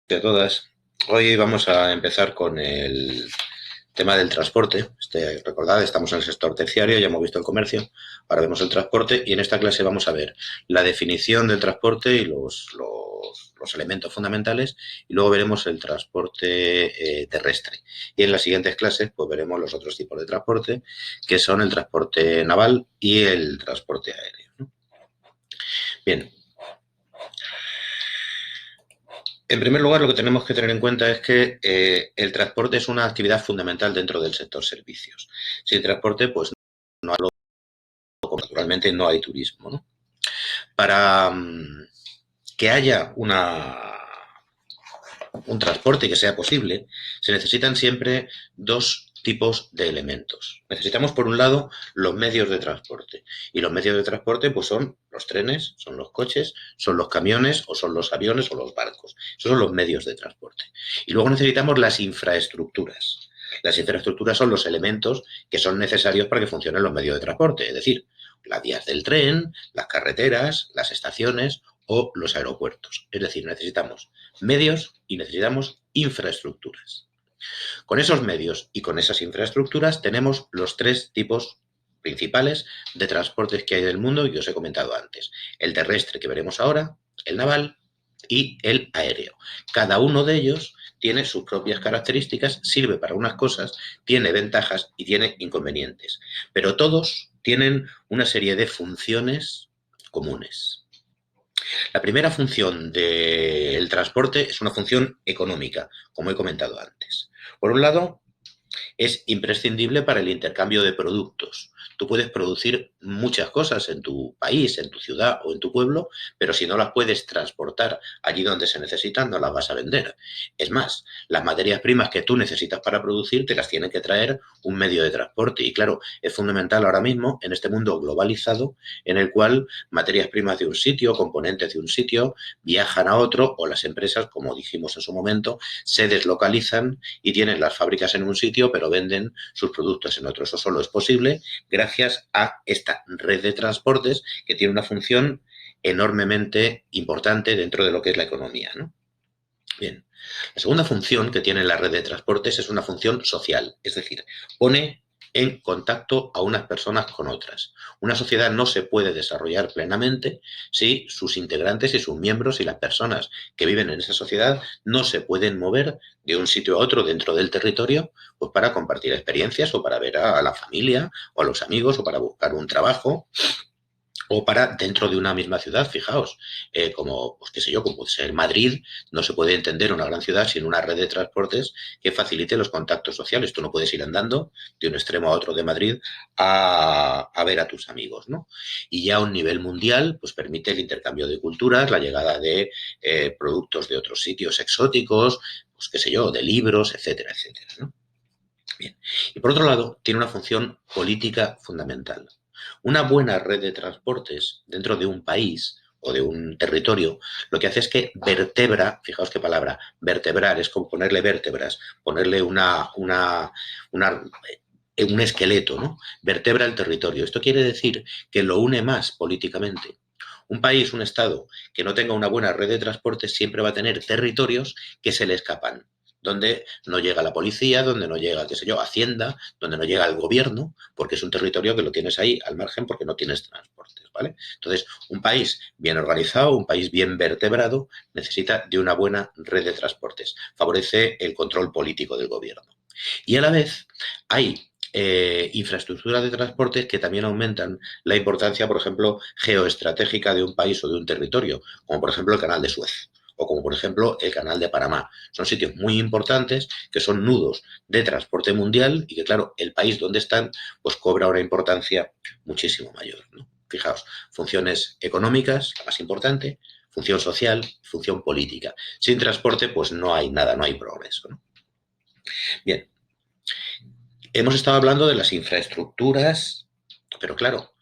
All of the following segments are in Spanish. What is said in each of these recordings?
De todas. Hoy vamos a empezar con el tema del transporte. Recordad, estamos en el sector terciario, ya hemos visto el comercio, ahora vemos el transporte y en esta clase vamos a ver la definición del transporte y los elementos fundamentales y luego veremos el transporte terrestre. Y en las siguientes clases pues veremos los otros tipos de transporte, que son el transporte naval y el transporte aéreo, ¿no? Bien, en primer lugar, lo que tenemos que tener en cuenta es que el transporte es una actividad fundamental dentro del sector servicios. Sin transporte, pues naturalmente no hay turismo, ¿no? Para que haya un transporte que sea posible, se necesitan siempre dos tipos de elementos. Necesitamos, por un lado, los medios de transporte. Y los medios de transporte pues son los trenes, son los coches, son los camiones o son los aviones o los barcos. Esos son los medios de transporte. Y luego necesitamos las infraestructuras. Las infraestructuras son los elementos que son necesarios para que funcionen los medios de transporte, es decir, las vías del tren, las carreteras, las estaciones o los aeropuertos. Es decir, necesitamos medios y necesitamos infraestructuras. Con esos medios y con esas infraestructuras tenemos los tres tipos principales de transportes que hay en el mundo y que os he comentado antes. El terrestre, que veremos ahora, el naval y el aéreo. Cada uno de ellos tiene sus propias características, sirve para unas cosas, tiene ventajas y tiene inconvenientes, pero todos tienen una serie de funciones comunes. La primera función del transporte es una función económica, como he comentado antes. Por un lado, es imprescindible para el intercambio de productos. Tú puedes producir muchas cosas en tu país, en tu ciudad o en tu pueblo, pero si no las puedes transportar allí donde se necesitan, no las vas a vender. Es más, las materias primas que tú necesitas para producir te las tiene que traer un medio de transporte. Y claro, es fundamental ahora mismo en este mundo globalizado en el cual materias primas de un sitio, componentes de un sitio, viajan a otro o las empresas, como dijimos en su momento, se deslocalizan y tienen las fábricas en un sitio, pero venden sus productos en otro. Eso solo es posible gracias a esta red de transportes que tiene una función enormemente importante dentro de lo que es la economía, ¿no? Bien, la segunda función que tiene la red de transportes es una función social, es decir, pone en contacto a unas personas con otras. Una sociedad no se puede desarrollar plenamente si sus integrantes y sus miembros y las personas que viven en esa sociedad no se pueden mover de un sitio a otro dentro del territorio pues para compartir experiencias o para ver a la familia o a los amigos o para buscar un trabajo o para dentro de una misma ciudad, fijaos, como, pues qué sé yo, como puede ser Madrid, no se puede entender una gran ciudad sin una red de transportes que facilite los contactos sociales. Tú no puedes ir andando de un extremo a otro de Madrid a ver a tus amigos, ¿no? Y ya a un nivel mundial, pues permite el intercambio de culturas, la llegada de productos de otros sitios exóticos, pues qué sé yo, de libros, etcétera, etcétera, ¿no? Bien. Y por otro lado, tiene una función política fundamental. Una buena red de transportes dentro de un país o de un territorio, lo que hace es que vertebra, fijaos qué palabra, vertebrar, es como ponerle vértebras, ponerle un esqueleto, ¿no? Vertebra el territorio. Esto quiere decir que lo une más políticamente. Un país, un Estado que no tenga una buena red de transportes siempre va a tener territorios que se le escapan, donde no llega la policía, donde no llega, qué sé yo, Hacienda, donde no llega el gobierno, porque es un territorio que lo tienes ahí al margen porque no tienes transportes, ¿vale? Entonces, un país bien organizado, un país bien vertebrado, necesita de una buena red de transportes. Favorece el control político del gobierno. Y a la vez hay infraestructuras de transportes que también aumentan la importancia, por ejemplo, geoestratégica de un país o de un territorio, como por ejemplo el canal de Suez o como por ejemplo el canal de Panamá. Son sitios muy importantes que son nudos de transporte mundial y que, claro, el país donde están pues cobra una importancia muchísimo mayor, ¿no? Fijaos, funciones económicas, la más importante, función social, función política. Sin transporte pues no hay nada, no hay progreso, ¿no? Bien, hemos estado hablando de las infraestructuras, pero claro,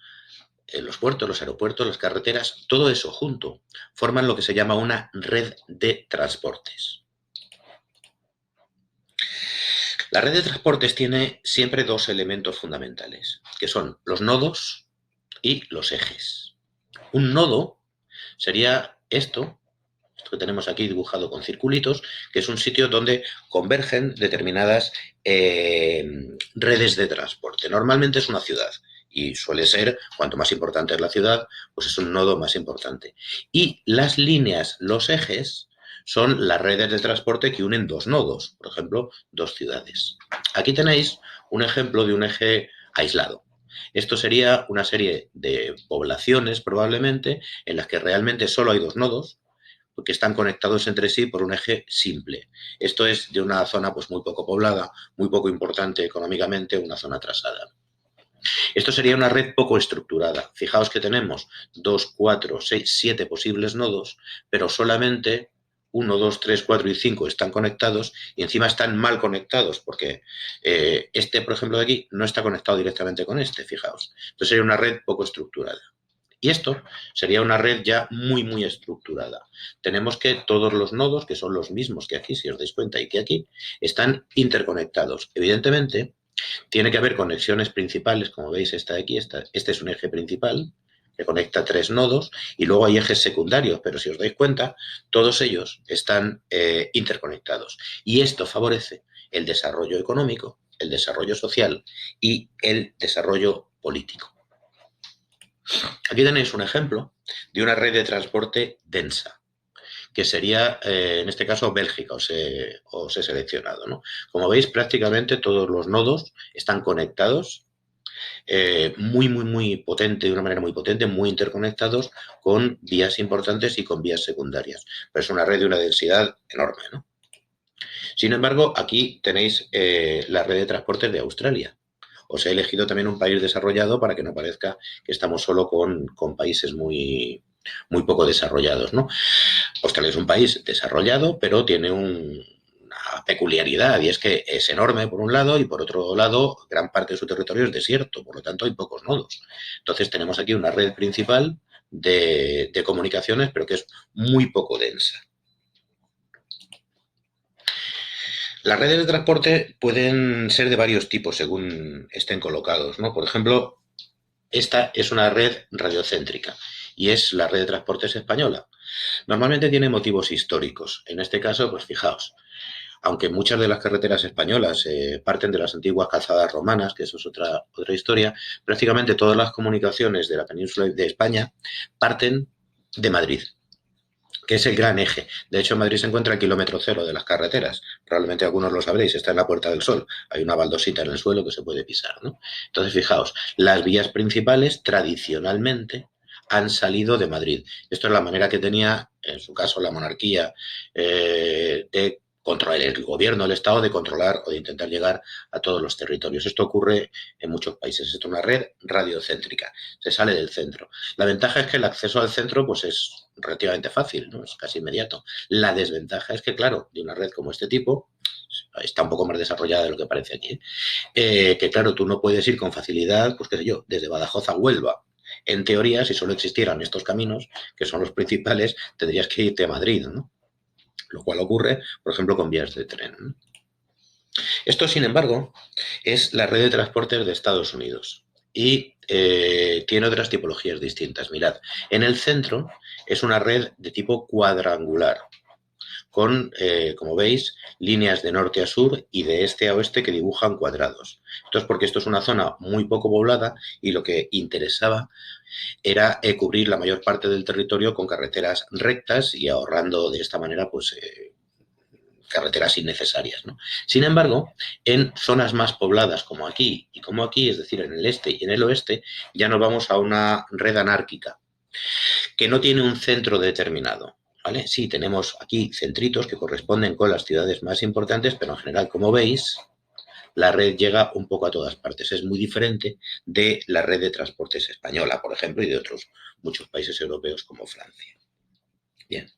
los puertos, los aeropuertos, las carreteras, todo eso junto forman lo que se llama una red de transportes. La red de transportes tiene siempre dos elementos fundamentales, que son los nodos y los ejes. Un nodo sería esto que tenemos aquí dibujado con circulitos, que es un sitio donde convergen determinadas redes de transporte. Normalmente es una ciudad y suele ser, cuanto más importante es la ciudad, pues es un nodo más importante. Y las líneas, los ejes, son las redes de transporte que unen dos nodos, por ejemplo, dos ciudades. Aquí tenéis un ejemplo de un eje aislado. Esto sería una serie de poblaciones, probablemente, en las que realmente solo hay dos nodos, que están conectados entre sí por un eje simple. Esto es de una zona pues muy poco poblada, muy poco importante económicamente, una zona atrasada. Esto sería una red poco estructurada. Fijaos que tenemos 2, 4, 6, 7 posibles nodos, pero solamente 1, 2, 3, 4 y 5 están conectados y encima están mal conectados porque este, por ejemplo, de aquí no está conectado directamente con este, fijaos. Entonces sería una red poco estructurada. Y esto sería una red ya muy, muy estructurada. Tenemos que todos los nodos, que son los mismos que aquí, si os dais cuenta, y que aquí, están interconectados. Evidentemente, tiene que haber conexiones principales, como veis, esta de aquí, este es un eje principal que conecta tres nodos y luego hay ejes secundarios, pero si os dais cuenta, todos ellos están interconectados. Y esto favorece el desarrollo económico, el desarrollo social y el desarrollo político. Aquí tenéis un ejemplo de una red de transporte densa, que sería, en este caso, Bélgica, os he seleccionado, ¿no? Como veis, prácticamente todos los nodos están conectados, muy, muy, muy potente, de una manera muy potente, muy interconectados con vías importantes y con vías secundarias. Pero es una red de una densidad enorme, ¿no? Sin embargo, aquí tenéis la red de transportes de Australia. Os he elegido también un país desarrollado para que no parezca que estamos solo con países muy, muy poco desarrollados, ¿no? Australia es un país desarrollado, pero tiene una peculiaridad y es que es enorme por un lado y por otro lado gran parte de su territorio es desierto, por lo tanto hay pocos nodos. Entonces tenemos aquí una red principal de comunicaciones, pero que es muy poco densa. Las redes de transporte pueden ser de varios tipos según estén colocados, ¿no? Por ejemplo, esta es una red radiocéntrica y es la red de transportes española. Normalmente tiene motivos históricos. En este caso, pues fijaos, aunque muchas de las carreteras españolas parten de las antiguas calzadas romanas, que eso es otra historia, prácticamente todas las comunicaciones de la península de España parten de Madrid, que es el gran eje. De hecho, Madrid se encuentra al kilómetro cero de las carreteras. Probablemente algunos lo sabréis, está en la Puerta del Sol. Hay una baldosita en el suelo que se puede pisar, ¿no? Entonces, fijaos, las vías principales tradicionalmente han salido de Madrid. Esto es la manera que tenía, en su caso, la monarquía de controlar el gobierno, el Estado, de controlar o de intentar llegar a todos los territorios. Esto ocurre en muchos países. Esto es una red radiocéntrica. Se sale del centro. La ventaja es que el acceso al centro pues es relativamente fácil, ¿no? Es casi inmediato. La desventaja es que, claro, de una red como este tipo, está un poco más desarrollada de lo que parece aquí, que claro, tú no puedes ir con facilidad, pues qué sé yo, desde Badajoz a Huelva. En teoría, si solo existieran estos caminos, que son los principales, tendrías que irte a Madrid, ¿no? Lo cual ocurre, por ejemplo, con vías de tren, ¿no? Esto, sin embargo, es la red de transportes de Estados Unidos y tiene otras tipologías distintas. Mirad, en el centro es una red de tipo cuadrangular, con, como veis, líneas de norte a sur y de este a oeste que dibujan cuadrados. Esto es porque esto es una zona muy poco poblada y lo que interesaba era cubrir la mayor parte del territorio con carreteras rectas y ahorrando de esta manera, pues, carreteras innecesarias, ¿no? Sin embargo, en zonas más pobladas como aquí y como aquí, es decir, en el este y en el oeste, ya nos vamos a una red anárquica que no tiene un centro determinado. ¿Vale? Sí, tenemos aquí centritos que corresponden con las ciudades más importantes, pero en general, como veis, la red llega un poco a todas partes. Es muy diferente de la red de transportes española, por ejemplo, y de otros muchos países europeos como Francia. Bien.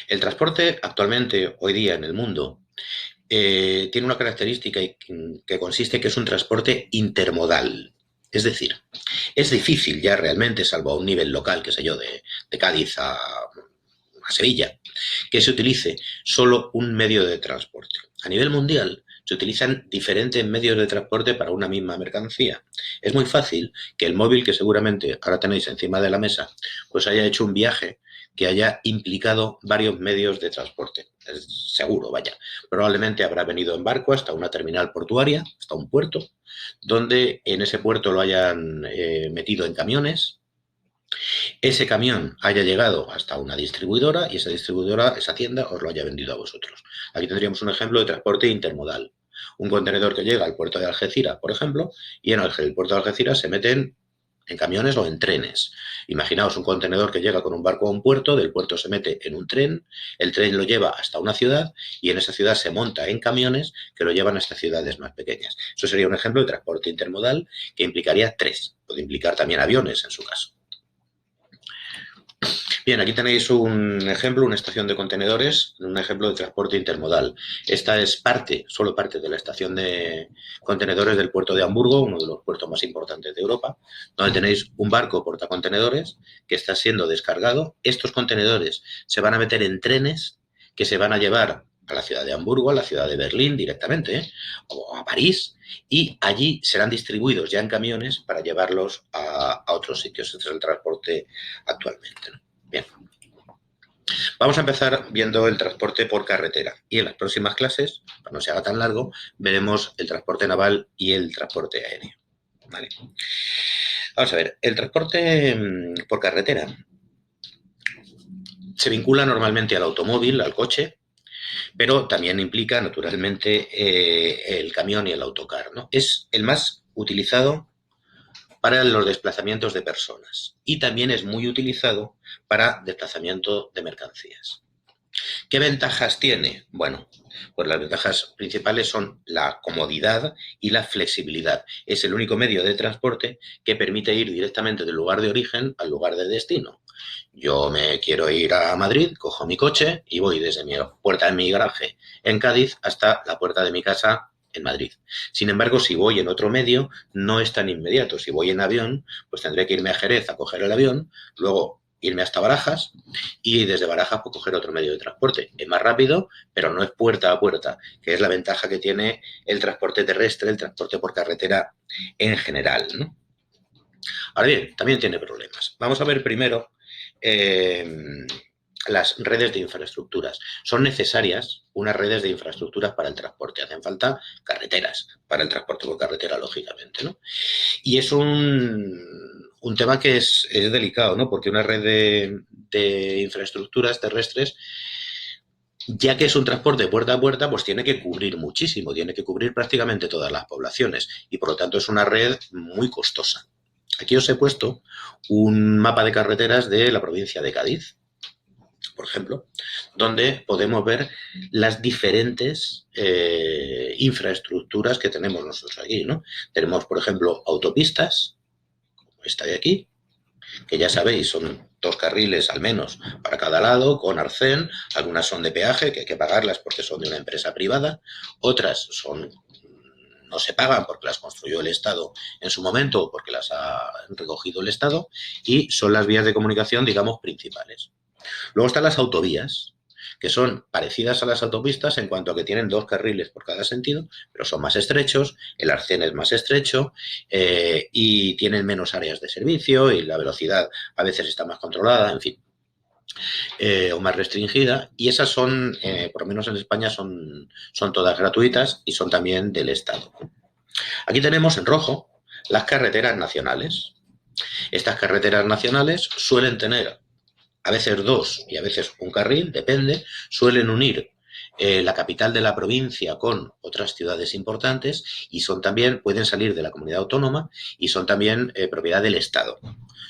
El transporte actualmente, hoy día en el mundo, tiene una característica que consiste en que es un transporte intermodal. Es decir, es difícil ya realmente, salvo a un nivel local, qué sé yo, de Cádiz a Sevilla, que se utilice solo un medio de transporte. A nivel mundial se utilizan diferentes medios de transporte para una misma mercancía. Es muy fácil que el móvil que seguramente ahora tenéis encima de la mesa, pues haya hecho un viaje que haya implicado varios medios de transporte. Es seguro, vaya. Probablemente habrá venido en barco hasta una terminal portuaria, hasta un puerto, donde en ese puerto lo hayan metido en camiones. Ese camión haya llegado hasta una distribuidora y esa distribuidora, esa tienda, os lo haya vendido a vosotros. Aquí tendríamos un ejemplo de transporte intermodal. Un contenedor que llega al puerto de Algeciras, por ejemplo, y en el puerto de Algeciras se meten en camiones o en trenes. Imaginaos un contenedor que llega con un barco a un puerto, del puerto se mete en un tren, el tren lo lleva hasta una ciudad y en esa ciudad se monta en camiones que lo llevan hasta ciudades más pequeñas. Eso sería un ejemplo de transporte intermodal que implicaría tres. Puede implicar también aviones en su caso. Bien, aquí tenéis un ejemplo, una estación de contenedores, un ejemplo de transporte intermodal. Esta es parte, solo parte de la estación de contenedores del puerto de Hamburgo, uno de los puertos más importantes de Europa, donde tenéis un barco portacontenedores que está siendo descargado. Estos contenedores se van a meter en trenes que se van a llevar a la ciudad de Hamburgo, a la ciudad de Berlín directamente, o a París, y allí serán distribuidos ya en camiones para llevarlos a otros sitios. Este es el transporte actualmente, ¿no? Bien. Vamos a empezar viendo el transporte por carretera y en las próximas clases, para no se haga tan largo, veremos el transporte naval y el transporte aéreo. ¿Vale? Vamos a ver, el transporte por carretera se vincula normalmente al automóvil, al coche, pero también implica naturalmente el camión y el autocar, ¿no? Es el más utilizado para los desplazamientos de personas y también es muy utilizado para desplazamiento de mercancías. ¿Qué ventajas tiene? Bueno, pues las ventajas principales son la comodidad y la flexibilidad. Es el único medio de transporte que permite ir directamente del lugar de origen al lugar de destino. Yo me quiero ir a Madrid, cojo mi coche y voy desde mi puerta de mi garaje en Cádiz hasta la puerta de mi casa en Madrid. Sin embargo, si voy en otro medio, no es tan inmediato. Si voy en avión, pues tendré que irme a Jerez a coger el avión, luego irme hasta Barajas y desde Barajas pues, coger otro medio de transporte. Es más rápido, pero no es puerta a puerta, que es la ventaja que tiene el transporte terrestre, el transporte por carretera en general, ¿no? Ahora bien, también tiene problemas. Vamos a ver primero las redes de infraestructuras. Son necesarias unas redes de infraestructuras para el transporte. Hacen falta carreteras para el transporte por carretera, lógicamente, ¿no? Y es un tema que es delicado, ¿no? Porque una red de infraestructuras terrestres, ya que es un transporte puerta a puerta, pues tiene que cubrir muchísimo, tiene que cubrir prácticamente todas las poblaciones y por lo tanto es una red muy costosa. Aquí os he puesto un mapa de carreteras de la provincia de Cádiz, por ejemplo, donde podemos ver las diferentes infraestructuras que tenemos nosotros aquí, ¿no? Tenemos, por ejemplo, autopistas, como esta de aquí, que ya sabéis, son 2 carriles al menos para cada lado, con arcén, algunas son de peaje, que hay que pagarlas porque son de una empresa privada, otras son no se pagan porque las construyó el Estado en su momento o porque las ha recogido el Estado y son las vías de comunicación, digamos, principales. Luego están las autovías, que son parecidas a las autopistas en cuanto a que tienen 2 carriles por cada sentido, pero son más estrechos, el arcén es más estrecho y tienen menos áreas de servicio y la velocidad a veces está más controlada, en fin. O más restringida y esas son, por lo menos en España, son todas gratuitas y son también del Estado. Aquí tenemos en rojo las carreteras nacionales. Estas carreteras nacionales suelen tener a veces 2 y a veces un carril, depende, suelen unir la capital de la provincia con otras ciudades importantes y son también, pueden salir de la comunidad autónoma y son también propiedad del Estado.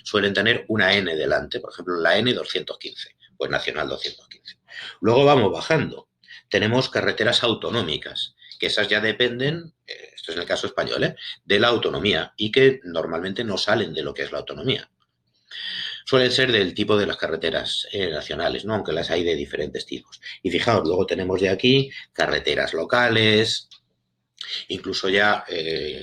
Suelen tener una N delante, por ejemplo la N215, pues Nacional 215. Luego vamos bajando. Tenemos carreteras autonómicas, que esas ya dependen, esto es en el caso español, de la autonomía y que normalmente no salen de lo que es la autonomía. Suelen ser del tipo de las carreteras nacionales, ¿no? Aunque las hay de diferentes tipos. Y fijaos, luego tenemos de aquí carreteras locales, incluso ya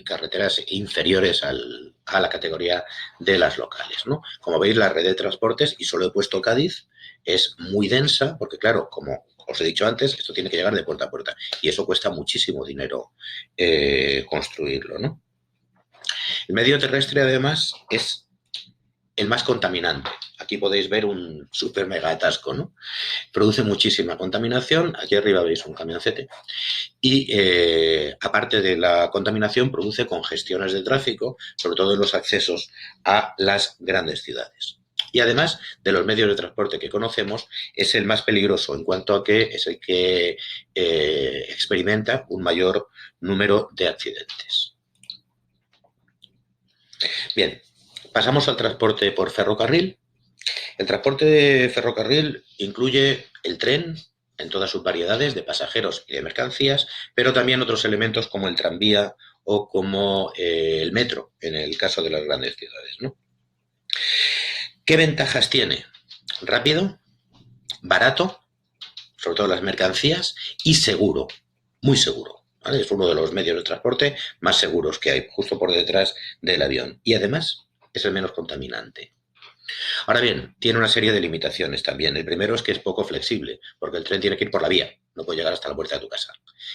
carreteras inferiores a la categoría de las locales, ¿no? Como veis, la red de transportes, y solo he puesto Cádiz, es muy densa, porque claro, como os he dicho antes, esto tiene que llegar de puerta a puerta, y eso cuesta muchísimo dinero construirlo, ¿no? El medio terrestre, además, es el más contaminante. Aquí podéis ver un súper mega atasco, ¿no? Produce muchísima contaminación. Aquí arriba veis un camioncete. Y aparte de la contaminación, produce congestiones de tráfico, sobre todo en los accesos a las grandes ciudades. Y además de los medios de transporte que conocemos, es el más peligroso en cuanto a que es el que experimenta un mayor número de accidentes. Bien, pasamos al transporte por ferrocarril. El transporte de ferrocarril incluye el tren en todas sus variedades de pasajeros y de mercancías, pero también otros elementos como el tranvía o como el metro, en el caso de las grandes ciudades, ¿no? ¿Qué ventajas tiene? Rápido, barato, sobre todo las mercancías, y seguro, muy seguro. ¿Vale? Es uno de los medios de transporte más seguros que hay, justo por detrás del avión. Y además es el menos contaminante. Ahora bien, tiene una serie de limitaciones también. El primero es que es poco flexible, porque el tren tiene que ir por la vía, no puede llegar hasta la puerta de tu casa.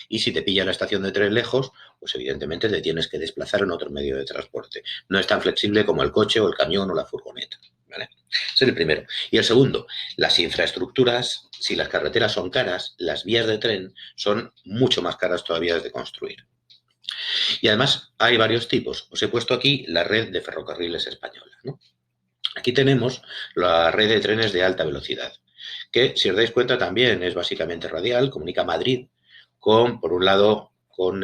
Y si te pilla la estación de tren lejos, pues evidentemente te tienes que desplazar en otro medio de transporte. No es tan flexible como el coche o el camión o la furgoneta. ¿Vale? Ese es el primero. Y el segundo, las infraestructuras, si las carreteras son caras, las vías de tren son mucho más caras todavía de construir. Y además hay varios tipos. Os he puesto aquí la red de ferrocarriles española, ¿no? Aquí tenemos la red de trenes de alta velocidad, que si os dais cuenta también es básicamente radial, comunica Madrid con, por un lado, con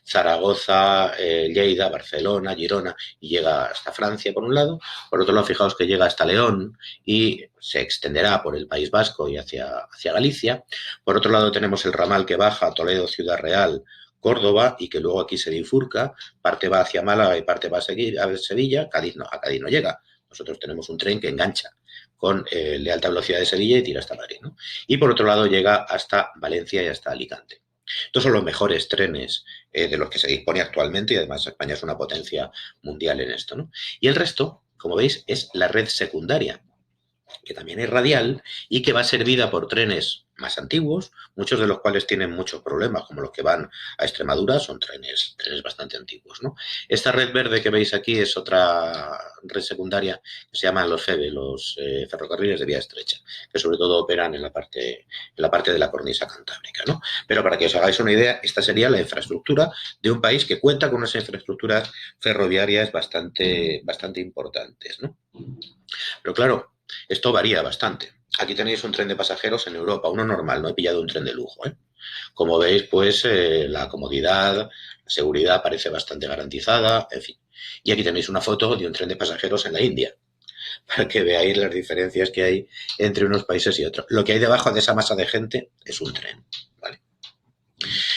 Zaragoza, Lleida, Barcelona, Girona y llega hasta Francia por un lado. Por otro lado, fijaos que llega hasta León y se extenderá por el País Vasco y hacia Galicia. Por otro lado, tenemos el ramal que baja a Toledo, Ciudad Real, Córdoba y que luego aquí se bifurca, parte va hacia Málaga y parte va a Sevilla, Cádiz no, a Cádiz no llega. Nosotros tenemos un tren que engancha con el de alta velocidad de Sevilla y tira hasta Madrid, ¿no? Y por otro lado llega hasta Valencia y hasta Alicante. Estos son los mejores trenes de los que se dispone actualmente y además España es una potencia mundial en esto, ¿no? Y el resto, como veis, es la red secundaria, que también es radial y que va servida por trenes más antiguos, muchos de los cuales tienen muchos problemas, como los que van a Extremadura, son trenes bastante antiguos, ¿no? Esta red verde que veis aquí es otra red secundaria que se llaman los FEBE, los ferrocarriles de vía estrecha, que sobre todo operan en la parte de la cornisa cantábrica, ¿no? Pero para que os hagáis una idea, esta sería la infraestructura de un país que cuenta con unas infraestructuras ferroviarias bastante importantes, ¿no? Pero claro, esto varía bastante. Aquí tenéis un tren de pasajeros en Europa, uno normal, no he pillado un tren de lujo, ¿eh? Como veis, pues la comodidad, la seguridad parece bastante garantizada, en fin. Y aquí tenéis una foto de un tren de pasajeros en la India, para que veáis las diferencias que hay entre unos países y otros. Lo que hay debajo de esa masa de gente es un tren, ¿vale?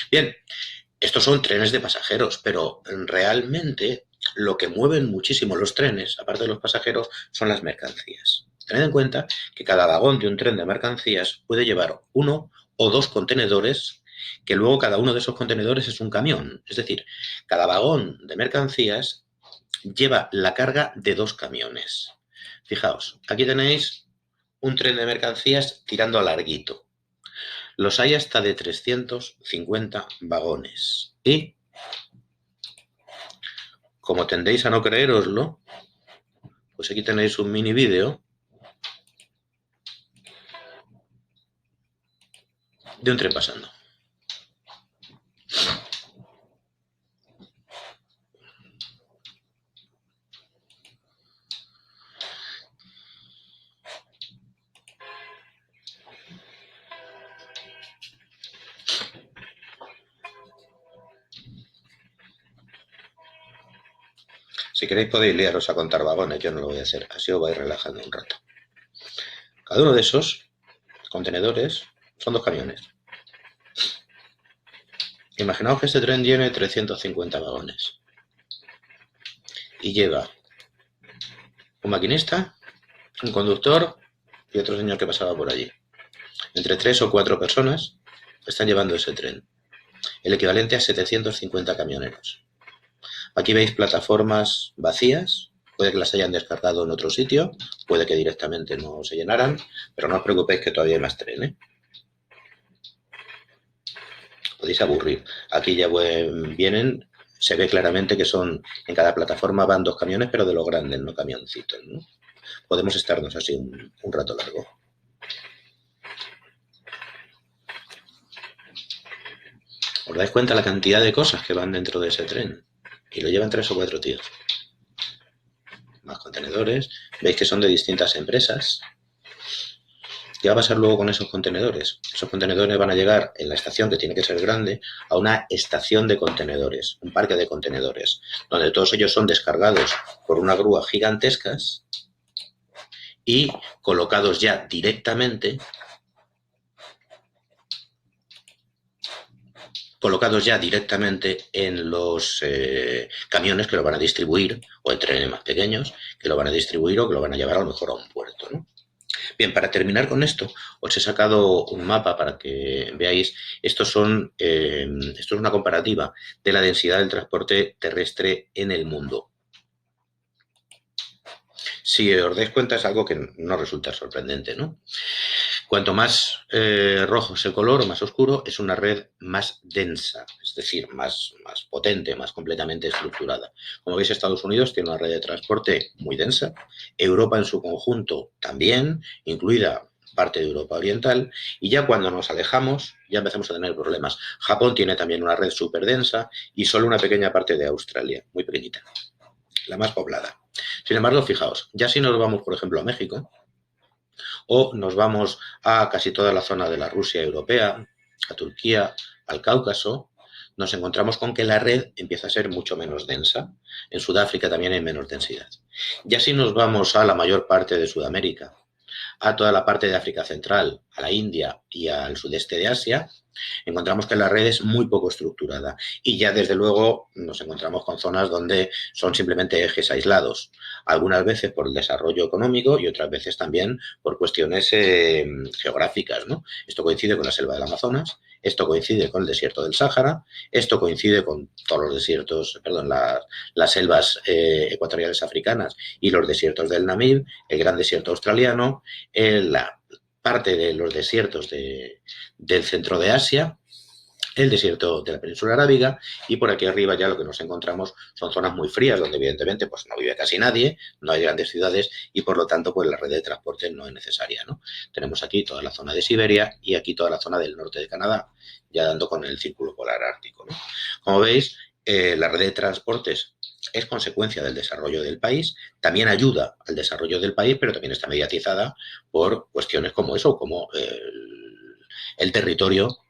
Bien, estos son trenes de pasajeros, pero realmente lo que mueven muchísimo los trenes, aparte de los pasajeros, son las mercancías. Tened en cuenta que cada vagón de un tren de mercancías puede llevar uno o dos contenedores, que luego cada uno de esos contenedores es un camión. Es decir, cada vagón de mercancías lleva la carga de dos camiones. Fijaos, aquí tenéis un tren de mercancías tirando a larguito. Los hay hasta de 350 vagones. Y, como tendéis a no creéroslo, pues aquí tenéis un mini vídeo de un tren pasando. Si queréis podéis liaros a contar vagones, yo no lo voy a hacer, así os vais relajando un rato. Cada uno de esos contenedores son dos camiones. Imaginaos que este tren tiene 350 vagones y lleva un maquinista, un conductor y otro señor que pasaba por allí. Entre 3 o 4 personas están llevando ese tren, el equivalente a 750 camioneros. Aquí veis plataformas vacías, puede que las hayan descargado en otro sitio, puede que directamente no se llenaran, pero no os preocupéis que todavía hay más tren, ¿eh? Podéis aburrir. Aquí ya vienen, se ve claramente que son, en cada plataforma van dos camiones, pero de los grandes, no camioncitos, ¿no? podemos estarnos así un rato largo. ¿Os dais cuenta la cantidad de cosas que van dentro de ese tren? Y lo llevan 3 o 4 tíos. Más contenedores. Veis que son de distintas empresas. ¿Qué va a pasar luego con esos contenedores? Esos contenedores van a llegar en la estación, que tiene que ser grande, a una estación de contenedores, un parque de contenedores, donde todos ellos son descargados por una grúa gigantescas y colocados ya directamente en los camiones que lo van a distribuir, o en trenes más pequeños, que lo van a distribuir o que lo van a llevar a lo mejor a un puerto, ¿no? Bien, para terminar con esto, os he sacado un mapa para que veáis. Esto es una comparativa de la densidad del transporte terrestre en el mundo. Si os dais cuenta, es algo que no resulta sorprendente, ¿no? Cuanto más rojo es el color o más oscuro, es una red más densa, es decir, más potente, más completamente estructurada. Como veis, Estados Unidos tiene una red de transporte muy densa, Europa en su conjunto también, incluida parte de Europa Oriental, y ya cuando nos alejamos ya empezamos a tener problemas. Japón tiene también una red súper densa y solo una pequeña parte de Australia, muy pequeñita, la más poblada. Sin embargo, fijaos, ya si nos vamos, por ejemplo, a México, o nos vamos a casi toda la zona de la Rusia europea, a Turquía, al Cáucaso, nos encontramos con que la red empieza a ser mucho menos densa. En Sudáfrica también hay menos densidad. Ya si nos vamos a la mayor parte de Sudamérica, a toda la parte de África Central, a la India y al sudeste de Asia, encontramos que la red es muy poco estructurada y ya desde luego nos encontramos con zonas donde son simplemente ejes aislados, algunas veces por el desarrollo económico y otras veces también por cuestiones geográficas, ¿no? Esto coincide con la selva del Amazonas, esto coincide con el desierto del Sáhara, esto coincide con todos los desiertos, perdón, las selvas ecuatoriales africanas y los desiertos del Namib, el gran desierto australiano, la parte de los desiertos del centro de Asia, el desierto de la península arábiga, y por aquí arriba ya lo que nos encontramos son zonas muy frías donde evidentemente pues no vive casi nadie, no hay grandes ciudades y por lo tanto pues la red de transporte no es necesaria, ¿no? Tenemos aquí toda la zona de Siberia y aquí toda la zona del norte de Canadá, ya dando con el círculo polar ártico, ¿no? Como veis, la red de transportes es consecuencia del desarrollo del país, también ayuda al desarrollo del país, pero también está mediatizada por cuestiones como eso, como el territorio,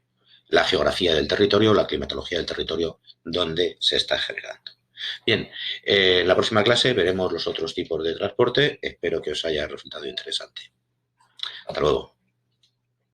la geografía del territorio, la climatología del territorio donde se está generando. Bien, en la próxima clase veremos los otros tipos de transporte. Espero que os haya resultado interesante. Hasta luego.